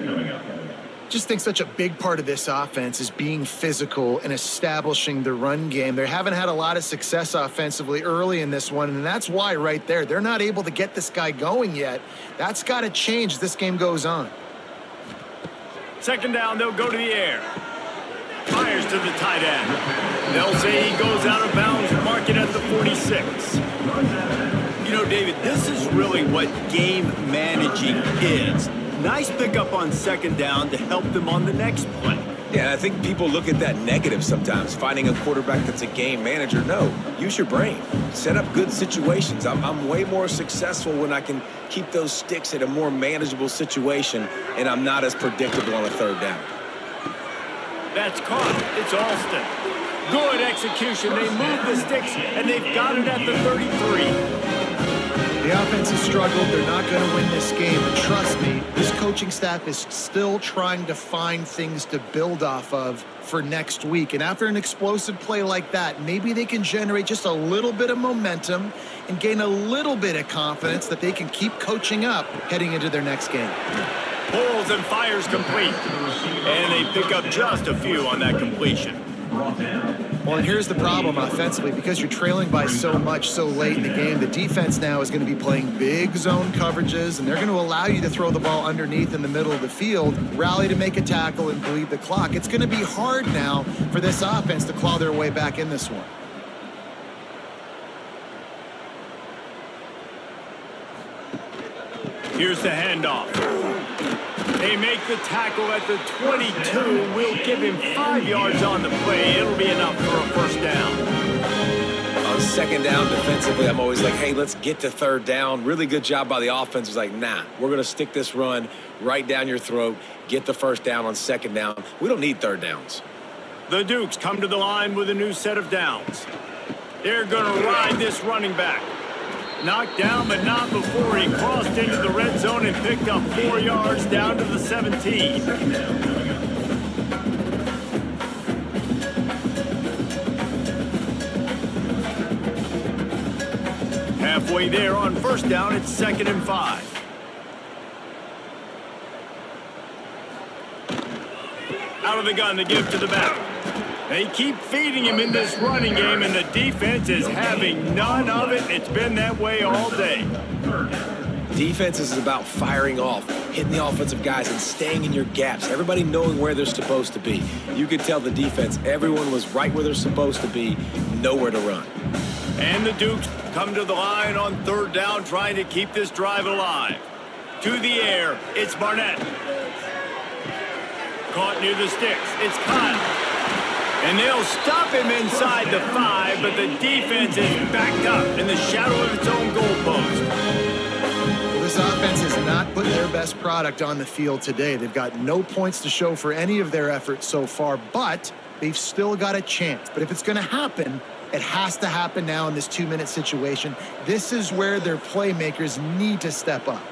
Just think such a big part of this offense is being physical and establishing the run game. They haven't had a lot of success offensively early in this one, and that's why right there, they're not able to get this guy going yet. That's got to change as this game goes on. Second down, they'll go to the air. Fires to the tight end. They'll say he goes out of bounds, mark it at the 46. You know, David, this is really what game managing is. Nice pickup on second down to help them on the next play. Yeah, I think people look at that negative sometimes, finding a quarterback that's a game manager. No, use your brain. Set up good situations. I'm way more successful when I can keep those sticks at a more manageable situation, and I'm not as predictable on a third down. That's caught. It's Alston. Good execution. They move the sticks, and they've got it at the 33. The offense has struggled. They're not going to win this game. And trust me, this coaching staff is still trying to find things to build off of for next week. And after an explosive play like that, maybe they can generate just a little bit of momentum and gain a little bit of confidence that they can keep coaching up heading into their next game. Pulls and fires complete. And they pick up just a few on that completion. Well, and here's the problem offensively. Because you're trailing by so much so late in the game, the defense now is going to be playing big zone coverages, and they're going to allow you to throw the ball underneath in the middle of the field, rally to make a tackle, and bleed the clock. It's going to be hard now for this offense to claw their way back in this one. Here's the handoff. They make the tackle at the 22. We'll give him 5 yards on the play. It'll be enough for a first down. On second down defensively, I'm always like, hey, let's get to third down. Really good job by the offense. It's like, nah, we're going to stick this run right down your throat, get the first down on second down. We don't need third downs. The Dukes come to the line with a new set of downs. They're going to ride this running back. Knocked down, but not before he crossed into the red zone and picked up 4 yards down to the 17. Halfway there on first down, it's 2nd and 5. Out of the gun to give to the back. They keep feeding him in this running game, and the defense is having none of it. It's been that way all day. Defense is about firing off, hitting the offensive guys, and staying in your gaps. Everybody knowing where they're supposed to be. You could tell the defense, everyone was right where they're supposed to be, nowhere to run. And the Dukes come to the line on third down, trying to keep this drive alive. To the air, it's Barnett. Caught near the sticks, it's Kyle. And they'll stop him inside the 5, but the defense is backed up in the shadow of its own goalpost. Well, this offense has not put their best product on the field today. They've got no points to show for any of their efforts so far, but they've still got a chance. But if it's going to happen, it has to happen now in this 2-minute situation. This is where their playmakers need to step up.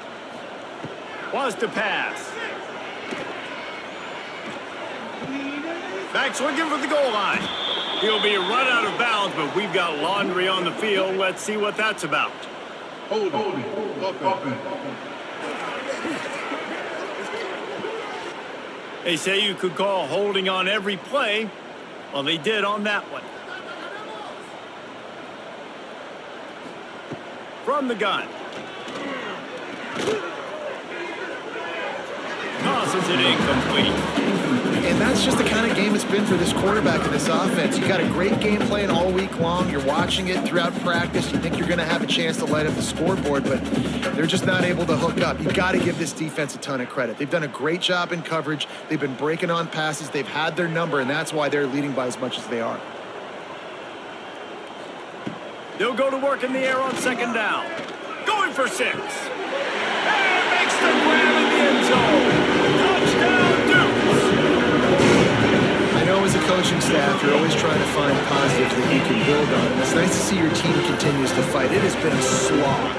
Was to pass. Back swinging for the goal line. He'll be run out of bounds, but we've got laundry on the field. Let's see what that's about. They say you could call holding on every play. Well, they did on that one. From the gun. Tosses it incomplete. And that's just the kind of game it's been for this quarterback and this offense. You got a great game plan all week long. You're watching it throughout practice. You think you're going to have a chance to light up the scoreboard, but they're just not able to hook up. You've got to give this defense a ton of credit. They've done a great job in coverage. They've been breaking on passes. They've had their number, and that's why they're leading by as much as they are. They'll go to work in the air on second down. Going for 6. And makes the grab in the end zone. Touchdown, Dukes. I know as a coaching staff, you're always trying to find positives that you can build on. And it's nice to see your team continues to fight. It has been a slog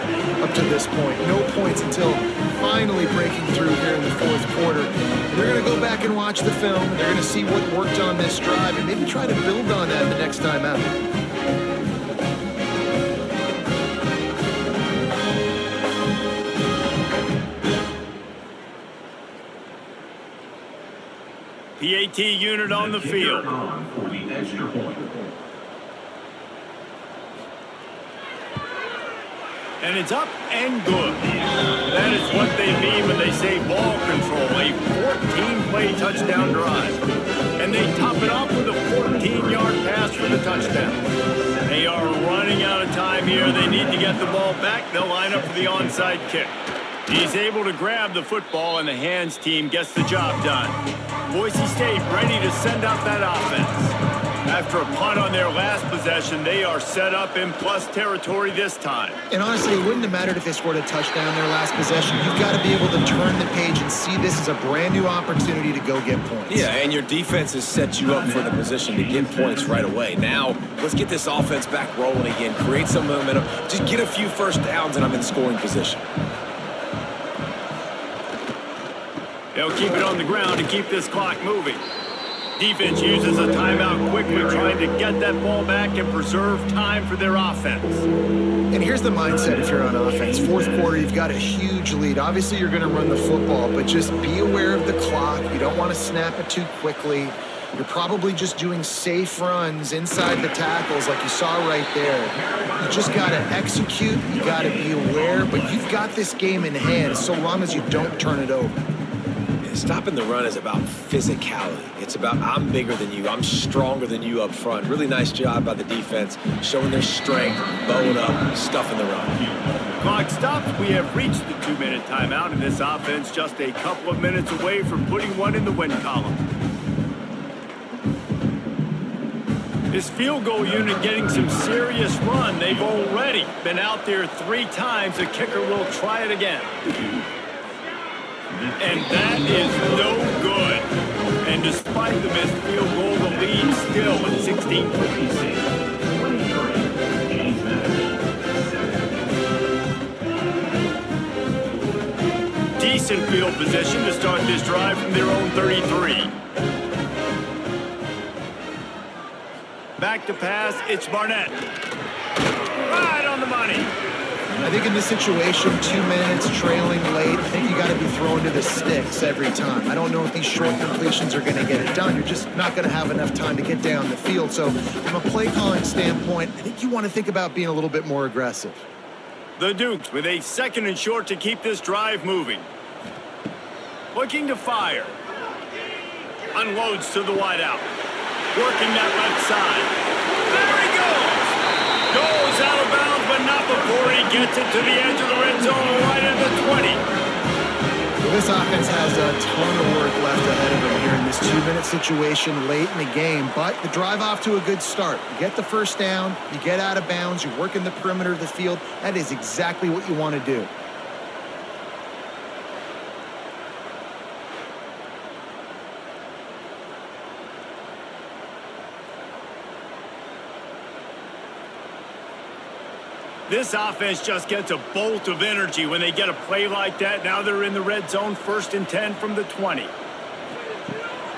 up to this point. No points until finally breaking through here in the fourth quarter. And they're going to go back and watch the film. And they're going to see what worked on this drive and maybe try to build on that the next time out. PAT unit on the field. For the extra point. And it's up and good. That is what they mean when they say ball control. A 14-play touchdown drive. And they top it off with a 14-yard pass for the touchdown. They are running out of time here. They need to get the ball back. They'll line up for the onside kick. He's able to grab the football, and the hands team gets the job done. Boise State ready to send out that offense. After a punt on their last possession, they are set up in plus territory this time. And honestly, it wouldn't have mattered if they scored a touchdown their last possession. You've got to be able to turn the page and see this as a brand new opportunity to go get points. Yeah, and your defense has set you up for the position to get points right away. Now, let's get this offense back rolling again. Create some momentum. Just get a few first downs, and I'm in scoring position. They'll keep it on the ground to keep this clock moving. Defense uses a timeout quickly, trying to get that ball back and preserve time for their offense. And here's the mindset if you're on offense. Fourth quarter, you've got a huge lead. Obviously, you're going to run the football, but just be aware of the clock. You don't want to snap it too quickly. You're probably just doing safe runs inside the tackles like you saw right there. You just got to execute. You got to be aware, but you've got this game in hand so long as you don't turn it over. Stopping the run is about physicality. It's about I'm bigger than you. I'm stronger than you up front. Really nice job by the defense, showing their strength, bowing up, stuffing the run. Clock stops. We have reached the 2-minute timeout, and this offense just a couple of minutes away from putting one in the win column. This field goal unit getting some serious run. They've already been out there 3 times. The kicker will try it again. And that is no good. And despite the missed field goal, the lead still at 16 points. Decent field position to start this drive from their own 33. Back to pass, it's Barnett. Right on the money. I think in this situation, 2 minutes, trailing late, I think you got to be throwing to the sticks every time. I don't know if these short completions are going to get it done. You're just not going to have enough time to get down the field. So from a play calling standpoint, I think you want to think about being a little bit more aggressive. The Dukes with a 2nd and short to keep this drive moving. Looking to fire. Unloads to the wideout. Working that left side. There he goes! Goes out of bounds, but not before he gets it to the edge of the red zone, right at the 20. Well, this offense has a ton of work left ahead of them here in this 2-minute situation late in the game, but the drive off to a good start. You get the first down, you get out of bounds, you work in the perimeter of the field. That is exactly what you want to do. This offense just gets a bolt of energy when they get a play like that. Now they're in the red zone, 1st and 10 from the 20.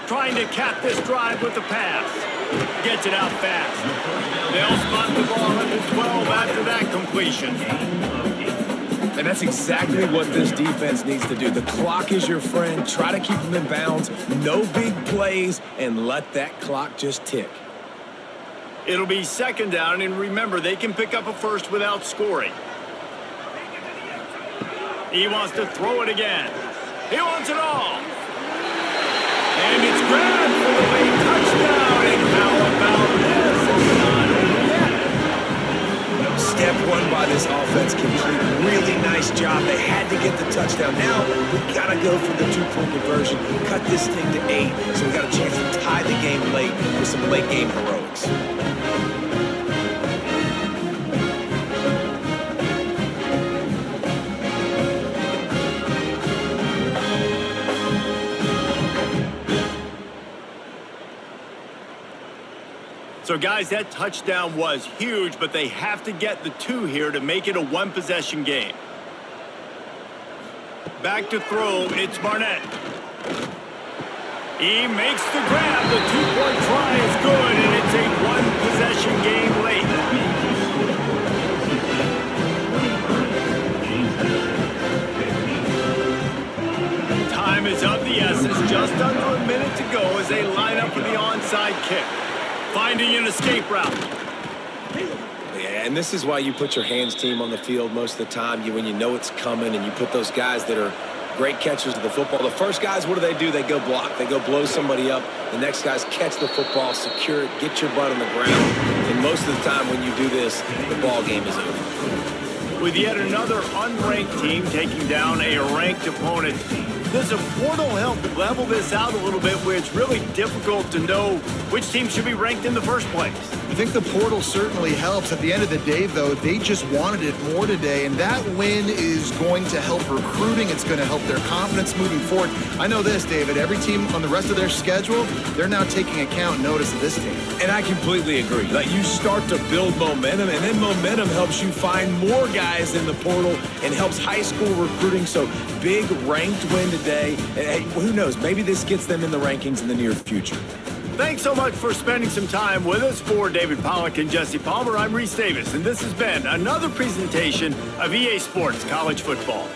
Trying to cap this drive with the pass. Gets it out fast. They'll spot the ball at the 12 after that completion. And that's exactly what this defense needs to do. The clock is your friend. Try to keep them in bounds. No big plays, and let that clock just tick. It'll be 2nd down, and remember, they can pick up a first without scoring. He wants to throw it again. He wants it all. And it's grabbed for the late touchdown, and how about this? Step 1 by this offense complete. Really nice job. They had to get the touchdown. Now, we got to go for the 2-point conversion. Cut this thing to 8, so we got a chance to tie the game late with some late game heroics. So, guys, that touchdown was huge, but they have to get the 2 here to make it a 1-possession game. Back to throw, it's Barnett. He makes the grab. The 2-point try is good, and it's a 1-possession game late. Time is of the essence. Just under a minute to go as they line up for the onside kick. Finding an escape route. Yeah, and this is why you put your hands team on the field most of the time. When you know it's coming, and you put those guys that are great catchers of the football. The first guys, what do? They go block. They go blow somebody up. The next guys catch the football, secure it, get your butt on the ground, and most of the time when you do this, the ball game is over. With yet another unranked team taking down a ranked opponent, does the portal help level this out a little bit where it's really difficult to know which team should be ranked in the first place? I think the portal certainly helps. At the end of the day, though, they just wanted it more today, and that win is going to help recruiting. It's going to help their confidence moving forward. I know this, David. Every team on the rest of their schedule, they're now taking account notice of this team. And I completely agree. Like, you start to build momentum, and then momentum helps you find more guys in the portal and helps high school recruiting. So big ranked win today. And hey, who knows? Maybe this gets them in the rankings in the near future. Thanks so much for spending some time with us. For David Pollack and Jesse Palmer, I'm Reese Davis, and this has been another presentation of EA Sports College Football.